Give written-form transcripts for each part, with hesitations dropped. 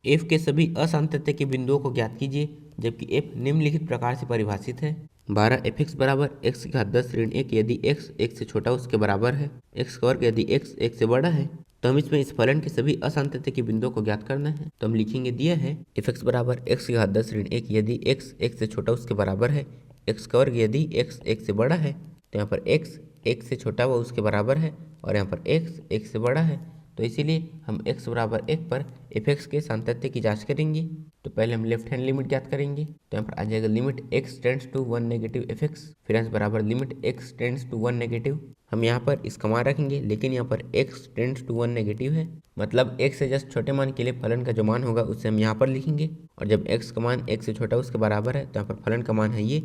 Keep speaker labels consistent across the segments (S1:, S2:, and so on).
S1: f के सभी असांतत्य के बिंदुओं को ज्ञात कीजिए, जबकि f निम्नलिखित प्रकार से परिभाषित है। 12f(x) बराबर x की घात 10 ऋण 1 यदि x 1 से छोटा उसके बराबर है, x का वर्ग यदि x 1 से बड़ा है। तो हम इसमें इस फलन के सभी असांतत्य के बिंदुओं को ज्ञात करना है। तो हम लिखेंगे दिया है f(x) बराबर x की घात 10 ऋण 1 यदि x 1 से छोटा उसके बराबर है, x का वर्ग यदि x 1 से बड़ा है। तो यहाँ पर x 1 से छोटा व उसके बराबर है और यहाँ पर x 1 से बड़ा है। तो इसीलिए हम x बराबर 1 पर f(x) के सातत्य की जांच करेंगे। तो पहले हम लेफ्ट हैंड लिमिट ज्ञात करेंगे। तो यहाँ पर आ जाएगा limit x tends to 1 negative f(x) फिर यहाँ से बराबर limit x tends to 1 negative. हम यहाँ पर इसका मान रखेंगे, लेकिन यहाँ पर x टेंड्स टू 1 नेगेटिव है, मतलब x से जस्ट छोटे मान के लिए फलन का जो मान होगा उसे हम यहाँ पर लिखेंगे। और जब x का मान 1 से छोटा उसके बराबर है तो यहाँ पर फलन का मान है ये।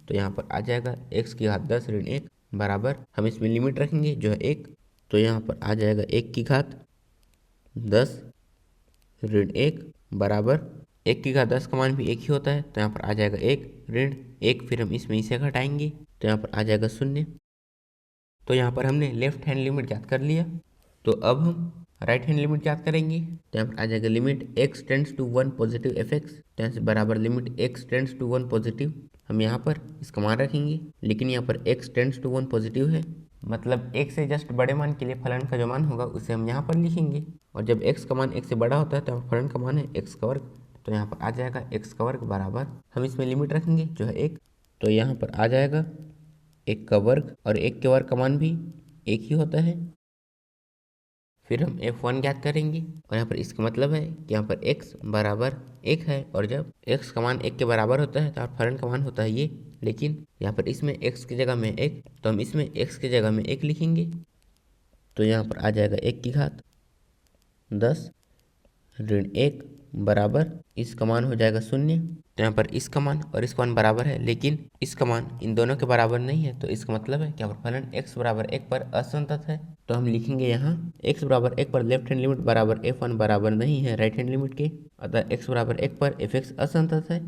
S1: तो यहाँ पर आ जाएगा x की घात 10 ऋण 1 बराबर, हम इसमें लिमिट रखेंगे जो है 1। तो यहाँ पर आ जाएगा 1 की घात 10 ऋण 1 बराबर 1 की घात 10 का मान भी 1 ही होता है। तो यहाँ पर आ जाएगा 1 ऋण 1, फिर हम इसमें इसे घटाएंगे तो यहाँ पर आ जाएगा 0। तो यहाँ पर हमने लेफ्ट हैंड लिमिट ज्ञात कर लिया। तो अब हम राइट हैंड लिमिट ज्ञात करेंगे। तो यहाँ पर आ जाएगा limit x tends to 1 positive f(x) तो यहाँ से बराबर limit x tends to 1 positive. हम यहाँ पर इसका मान रखेंगे, लेकिन यहाँ पर x टेंड्स टू 1 पॉजिटिव है, मतलब 1 से जस्ट बड़े मान के लिए फलन का जो मान होगा उसे हम यहाँ पर लिखेंगे। और जब x का मान 1 से बड़ा होता है तो फलन का मान है x का वर्ग। तो यहाँ पर आ जाएगा x का वर्ग बराबर, हम इसमें लिमिट रखेंगे जो है 1। तो यहाँ पर आ जाएगा 1 का वर्ग, और 1 के वर्ग का मान भी 1 ही होता है। फिर हम f1 ज्ञात करेंगे, और यहाँ पर इसका मतलब है कि यहाँ पर x बराबर 1 है, और जब x का मान 1 के बराबर होता है तो फलन का मान होता है ये। लेकिन यहाँ पर इसमें x की जगह में 1, तो हम इसमें x की जगह में 1 लिखेंगे। तो यहाँ पर आ जाएगा 1 की घात 10 ऋण 1 बराबर, इसका मान हो जाएगा 0। तो यहाँ पर इसका मान और इसका मान बराबर है, लेकिन इसका मान इन दोनों के बराबर नहीं है। तो इसका मतलब है कि यहाँ पर फलन x बराबर 1 पर असंतत है। तो हम लिखेंगे यहाँ x बराबर 1 पर लेफ्ट हैंड लिमिट बराबर f1 बराबर नहीं है राइट हैंड लिमिट के, अतः x बराबर 1 पर f(x) असंतत है।